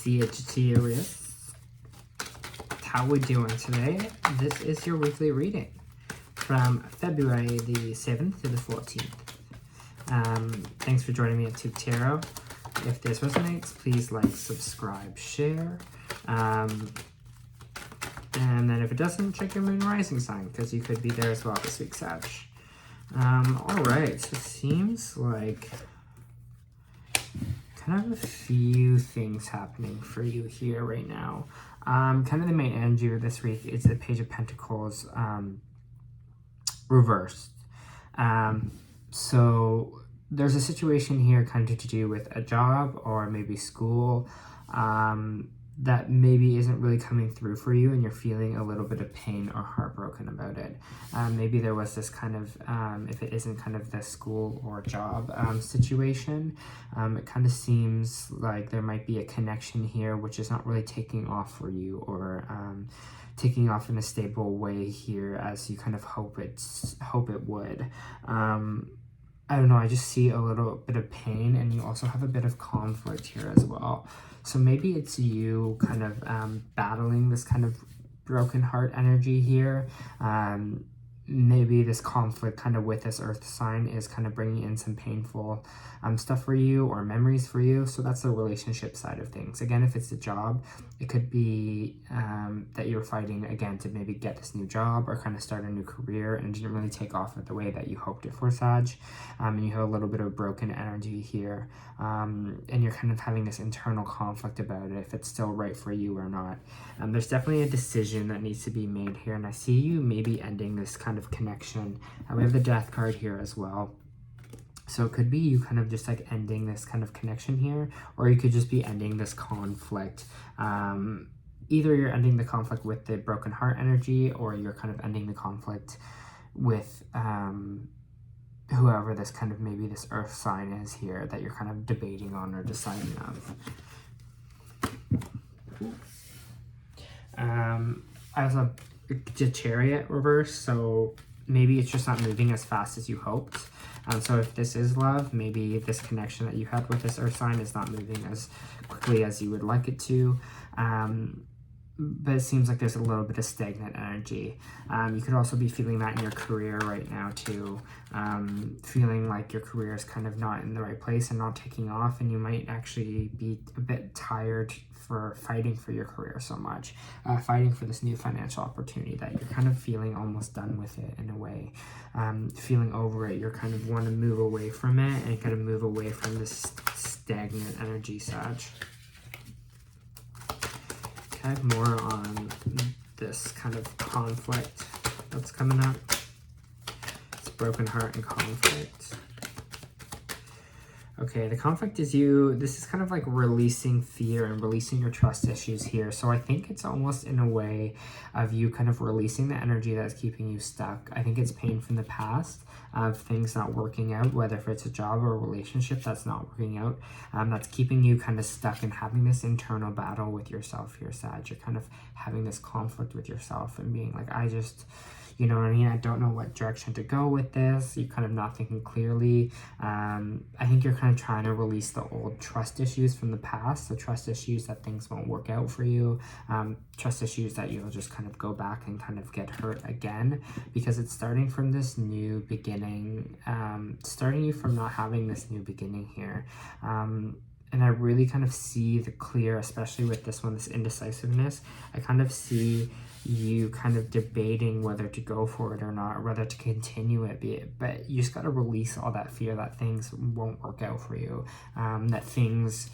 Sagittarius. How we doing today? This is your weekly reading from February the 7th to the 14th. Thanks for joining me at Toque Tarot. If this resonates, please like, subscribe, share. And then if it doesn't, check your moon rising sign, because you could be there as well this week, Sag. Alright, so it seems like kind of a few things happening for you here right now. Kind of the main energy of this week is the Page of Pentacles reversed. So there's a situation here kind of to do with a job or maybe school that maybe isn't really coming through for you, and you're feeling a little bit of pain or heartbroken about it. Maybe there was this kind of, if it isn't kind of the school or job situation, it kind of seems like there might be a connection here which is not really taking off for you, or taking off in a stable way here as you kind of hope it would. I don't know, I just see a little bit of pain, and you also have a bit of conflict here as well. So maybe it's you kind of battling this kind of broken heart energy here. Maybe this conflict kind of with this earth sign is kind of bringing in some painful stuff for you, or memories for you. So that's the relationship side of things. Again, if it's a job, it could be that you're fighting again to maybe get this new job or kind of start a new career, and it didn't really take off the way that you hoped it for, Sag. And you have a little bit of broken energy here, and you're kind of having this internal conflict about it, if it's still right for you or not. There's definitely a decision that needs to be made here, and I see you maybe ending this kind of connection. We have the Death card here as well. So it could be you kind of just like ending this kind of connection here, or you could just be ending this conflict. Either you're ending the conflict with the broken heart energy, or you're kind of ending the conflict with whoever this kind of, maybe this earth sign is here that you're kind of debating on or deciding of. I also the Chariot reverse, so maybe it's just not moving as fast as you hoped. So if this is love, maybe this connection that you had with this earth sign is not moving as quickly as you would like it to. But it seems like there's a little bit of stagnant energy. You could also be feeling that in your career right now too. Feeling like your career is kind of not in the right place and not taking off, and you might actually be a bit tired for fighting for your career so much. Fighting for this new financial opportunity that you're kind of feeling almost done with it in a way. Feeling over it, you're kind of want to move away from it and kind of move away from this stagnant energy, Sag. Okay, more on this kind of conflict that's coming up. It's broken heart and conflict. Okay, the conflict is you, this is kind of like releasing fear and releasing your trust issues here. So I think it's almost in a way of you kind of releasing the energy that's keeping you stuck. I think it's pain from the past of things not working out, whether if it's a job or a relationship that's not working out, that's keeping you kind of stuck and having this internal battle with yourself here, Sag. You're kind of having this conflict with yourself and being like, I just, you know what I mean? I don't know what direction to go with this. You're kind of not thinking clearly. I think you're kind of trying to release the old trust issues from the past. The trust issues that things won't work out for you. Trust issues that you'll just kind of go back and kind of get hurt again. Because it's starting from this new beginning. Starting you from not having this new beginning here. And I really kind of see the clear, especially with this one, this indecisiveness. I kind of see you kind of debating whether to go for it or not, or whether to continue it, but you just got to release all that fear that things won't work out for you, that things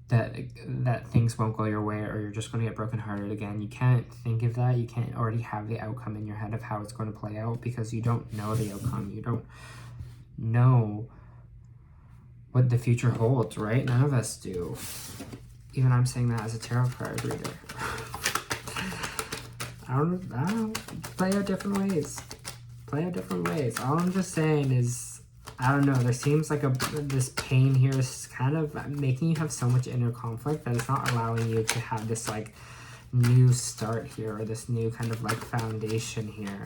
that things won't go your way, or you're just going to get brokenhearted again. You can't think of that. You can't already have the outcome in your head of how it's going to play out, because you don't know the outcome. You don't know what the future holds, right? None of us do. Even I'm saying that as a tarot card reader. I don't play out different ways. Play out different ways. All I'm just saying is, I don't know, there seems like this pain here is kind of making you have so much inner conflict that it's not allowing you to have this like new start here, or this new kind of like foundation here.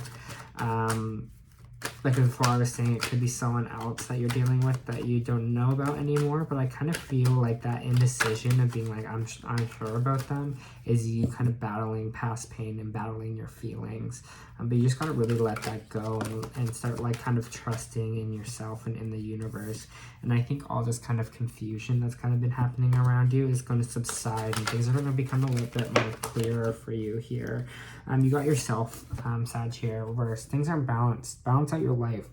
like before I was saying, it could be someone else that you're dealing with that you don't know about anymore, but I kind of feel like that indecision of being like, I'm unsure about them is you kind of battling past pain and battling your feelings. But you just gotta really let that go and start like kind of trusting in yourself and in the universe. And I think all this kind of confusion that's kind of been happening around you is going to subside and things are going to become a little bit more clearer for you here. You got yourself, Sag here, reversed. Things aren't balanced. Balance out your life.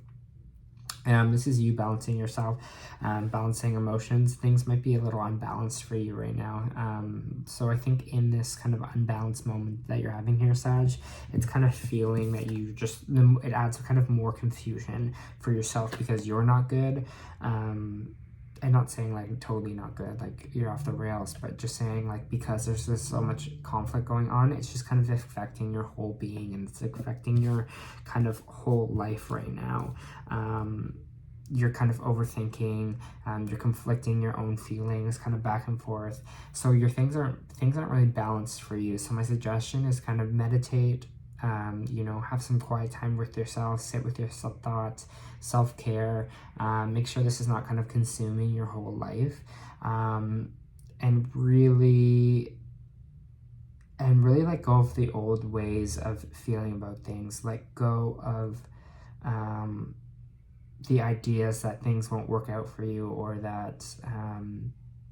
This is you balancing yourself, balancing emotions. Things might be a little unbalanced for you right now. So I think in this kind of unbalanced moment that you're having here, Sag, it's kind of feeling that you just, it adds kind of more confusion for yourself because you're not good. I'm not saying like totally not good, like you're off the rails, but just saying like because there's just so much conflict going on, it's just kind of affecting your whole being and it's affecting your kind of whole life right now. You're kind of overthinking, you're conflicting your own feelings kind of back and forth. So your things aren't really balanced for you. So my suggestion is kind of meditate, you know, have some quiet time with yourself, sit with your thoughts, self-care, make sure this is not kind of consuming your whole life, and really let go of the old ways of feeling about things. Let go of the ideas that things won't work out for you, or that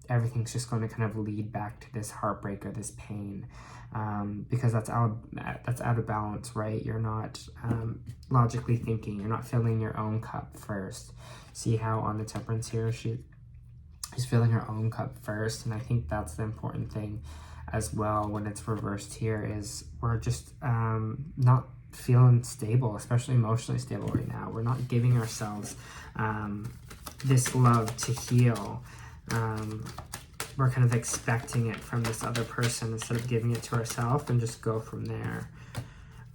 everything's just going to kind of lead back to this heartbreak or this pain, because that's out of balance, right? You're not logically thinking. You're not filling your own cup first. See how on the Temperance here, she's filling her own cup first, and I think that's the important thing as well when it's reversed here, is we're just not feeling stable, especially emotionally stable right now. We're not giving ourselves this love to heal. We're kind of expecting it from this other person instead of giving it to ourselves and just go from there.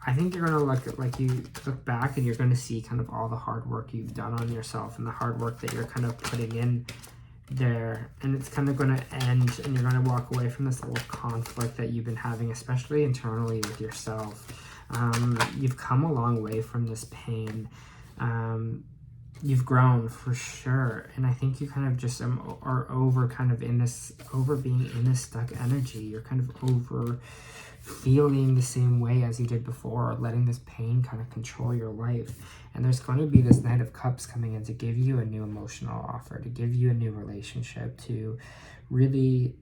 I think you're going to you look back and you're going to see kind of all the hard work you've done on yourself and the hard work that you're kind of putting in there, and it's kind of going to end and you're going to walk away from this old conflict that you've been having, especially internally with yourself. You've come a long way from this pain. You've grown for sure, and I think you kind of just are over being in this stuck energy. You're kind of over feeling the same way as you did before, letting this pain kind of control your life. And there's going to be this Knight of Cups coming in to give you a new emotional offer, to give you a new relationship, to really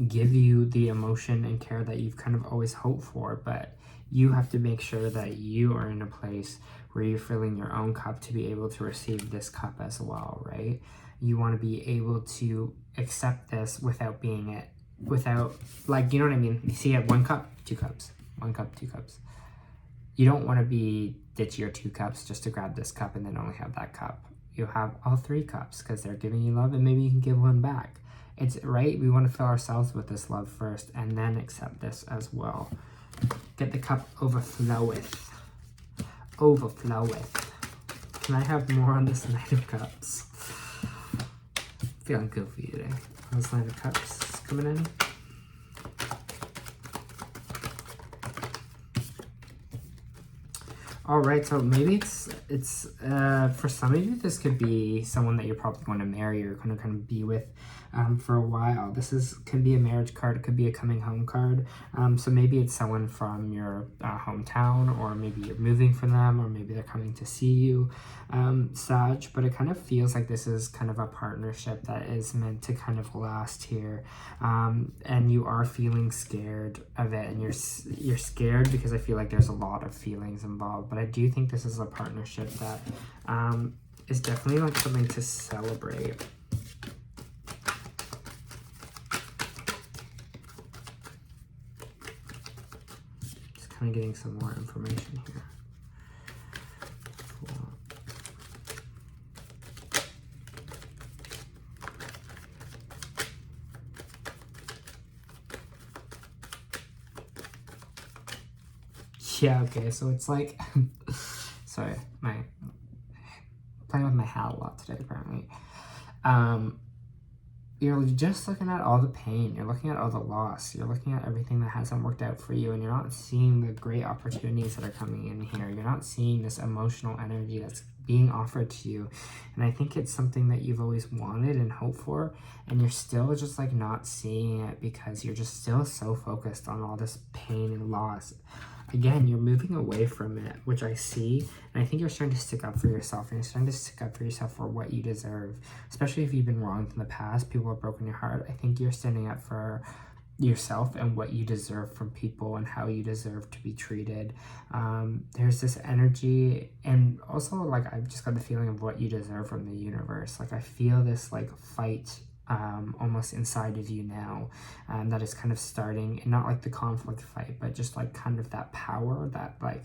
give you the emotion and care that you've kind of always hoped for. But you have to make sure that you are in a place where you're filling your own cup to be able to receive this cup as well, right? You want to be able to accept this without being it, without, like, you know what I mean? You see, you have 1 cup, 2 cups, 1 cup, 2 cups. You don't want to ditch your 2 cups just to grab this cup and then only have that cup. You have all 3 cups because they're giving you love, and maybe you can give 1 back. It's right. We want to fill ourselves with this love first and then accept this as well. Get the cup overfloweth. Overfloweth. Can I have more on this Knight of Cups? Feeling good for you today. This Knight of Cups coming in. All right, so maybe it's for some of you, this could be someone that you're probably going to marry or going to kind of be with for a while. Could be a marriage card. It could be a coming home card. So maybe it's someone from your hometown, or maybe you're moving for them, or maybe they're coming to see you, Sag. But it kind of feels like this is kind of a partnership that is meant to kind of last here, and you are feeling scared of it, and you're scared because I feel like there's a lot of feelings involved. But I do think this is a partnership that is definitely like something to celebrate. Kind of getting some more information here. Yeah, okay, so it's like, sorry, playing with my hat a lot today, apparently. you're just looking at all the pain, you're looking at all the loss, you're looking at everything that hasn't worked out for you, and you're not seeing the great opportunities that are coming in here. You're not seeing this emotional energy that's being offered to you. And I think it's something that you've always wanted and hoped for, and you're still just like not seeing it because you're just still so focused on all this pain and loss. Again, you're moving away from it, which I see, and I think you're starting to stick up for yourself, and you're starting to stick up for yourself for what you deserve, especially if you've been wronged in the past, people have broken your heart. I think you're standing up for yourself and what you deserve from people and how you deserve to be treated. There's this energy, and also like I've just got the feeling of what you deserve from the universe. Like I feel this like fight almost inside of you now, that is kind of starting, and not like the conflict fight, but just like kind of that power, that like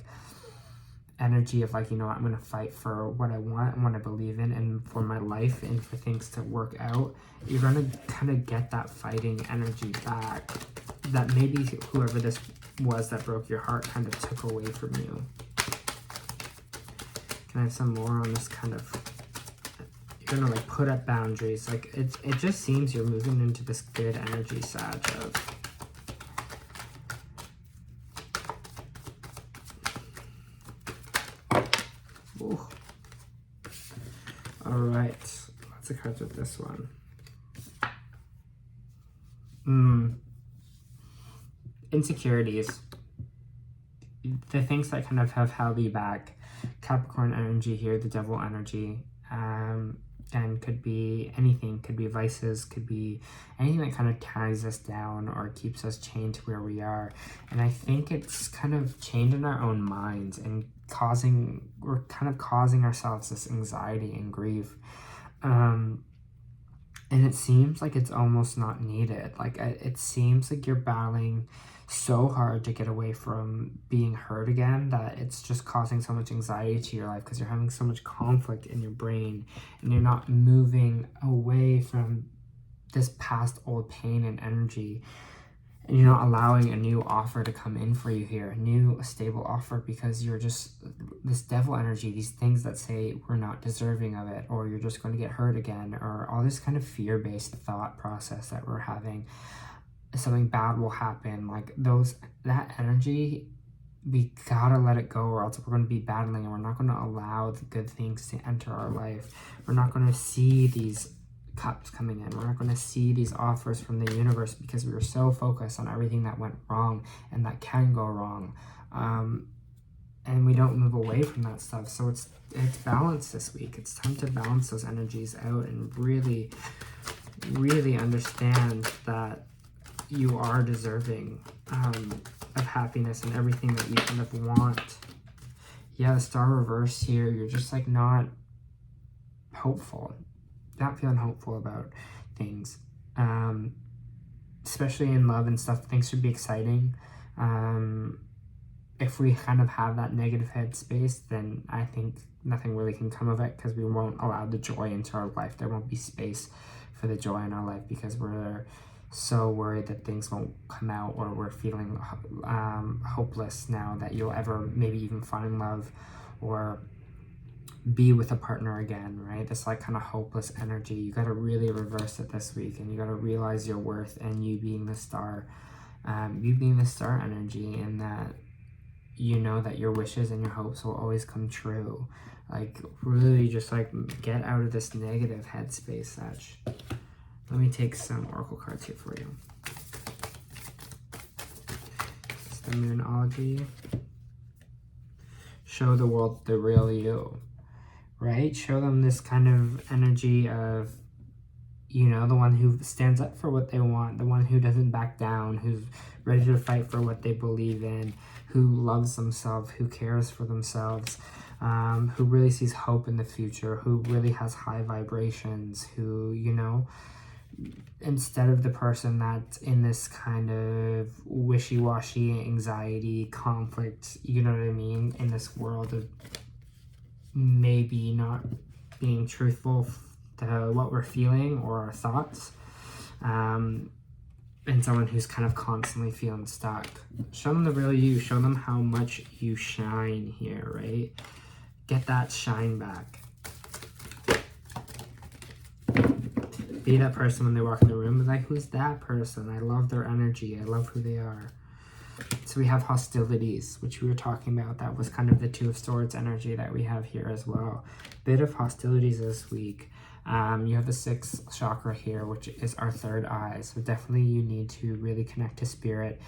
energy of like, you know what, I'm gonna fight for what I want and what I believe in, and for my life, and for things to work out. You're gonna kind of get that fighting energy back that maybe whoever this was that broke your heart kind of took away from you. Can I have some more on this kind of, you're gonna like put up boundaries? Like it just seems you're moving into this good energy, Sag, of ooh. All right, lots of cards with this one. Insecurities, the things that kind of have held you back. Capricorn energy here, the devil energy, and could be anything, could be vices, could be anything that kind of ties us down or keeps us chained to where we are. And I think it's kind of chained in our own minds and we're kind of causing ourselves this anxiety and grief. And it seems like it's almost not needed. Like it seems like you're battling so hard to get away from being hurt again that it's just causing so much anxiety to your life because you're having so much conflict in your brain, and you're not moving away from this past old pain and energy, and you're not allowing a new offer to come in for you here, a new stable offer, because you're just this devil energy, these things that say we're not deserving of it, or you're just going to get hurt again, or all this kind of fear-based thought process that we're having. Something bad will happen, like that energy, we gotta let it go, or else we're going to be battling, and we're not going to allow the good things to enter our life. We're not going to see these cups coming in. We're not going to see these offers from the universe because we were so focused on everything that went wrong and that can go wrong, and we don't move away from that stuff. So it's balance this week. It's time to balance those energies out and really understand that you are deserving of happiness and everything that you kind of want. Yeah, the star reverse here, you're just like not hopeful, not feeling hopeful about things, especially in love and stuff. Things should be exciting. If we kind of have that negative headspace, then I think nothing really can come of it, because we won't allow the joy into our life. There won't be space for the joy in our life because we're so worried that things won't come out, or we're feeling hopeless now that you'll ever maybe even find love or be with a partner again, right? This like kind of hopeless energy. You got to really reverse it this week, and you got to realize your worth, and you being the star, energy, and that you know that your wishes and your hopes will always come true. Like really just like get out of this negative headspace, Sag. Let me take some oracle cards here for you. It's the Moonology. Show the world the real you, right? Show them this kind of energy of, you know, the one who stands up for what they want, the one who doesn't back down, who's ready to fight for what they believe in, who loves themselves, who cares for themselves, who really sees hope in the future, who really has high vibrations, who, you know, instead of the person that's in this kind of wishy-washy anxiety, conflict, you know what I mean, in this world of maybe not being truthful to what we're feeling or our thoughts, and someone who's kind of constantly feeling stuck. Show them the real you. Show them how much you shine here, right? Get that shine back. Be that person when they walk in the room, like, who's that person? I love their energy. I love who they are. So we have hostilities, which we were talking about. That was kind of the Two of Swords energy that we have here as well. Bit of hostilities this week. You have the 6th chakra here, which is our third eye. So definitely you need to really connect to spirit,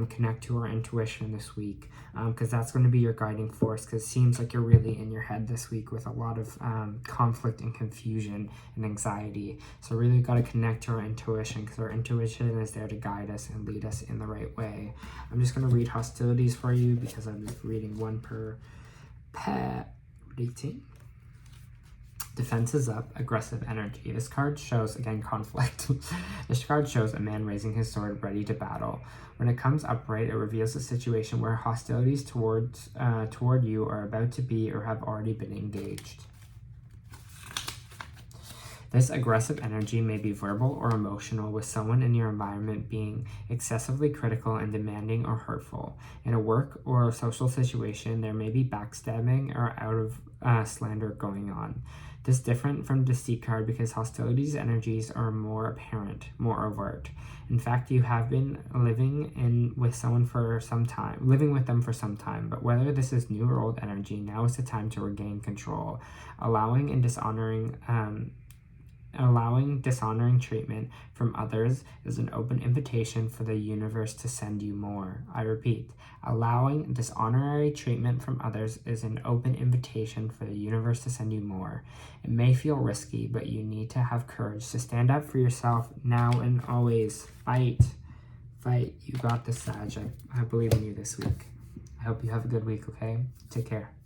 connect to our intuition this week, because that's going to be your guiding force, because it seems like you're really in your head this week with a lot of conflict and confusion and anxiety. So really got to connect to our intuition, because our intuition is there to guide us and lead us in the right way. I'm just going to read hostilities for you, because I'm reading one per reading. Defense is up, aggressive energy. This card shows, again, conflict. This card shows a man raising his sword, ready to battle. When it comes upright, it reveals a situation where hostilities toward you are about to be or have already been engaged. This aggressive energy may be verbal or emotional, with someone in your environment being excessively critical and demanding or hurtful. In a work or a social situation, there may be backstabbing or out of slander going on. This is different from deceit card because hostilities energies are more apparent, more overt. In fact, you have been living with them for some time, but whether this is new or old energy, now is the time to regain control. Allowing dishonoring treatment from others is an open invitation for the universe to send you more. I repeat, allowing dishonorary treatment from others is an open invitation for the universe to send you more. It may feel risky, but you need to have courage to stand up for yourself now and always. Fight. Fight. You got this, Sag. I believe in you this week. I hope you have a good week, okay? Take care.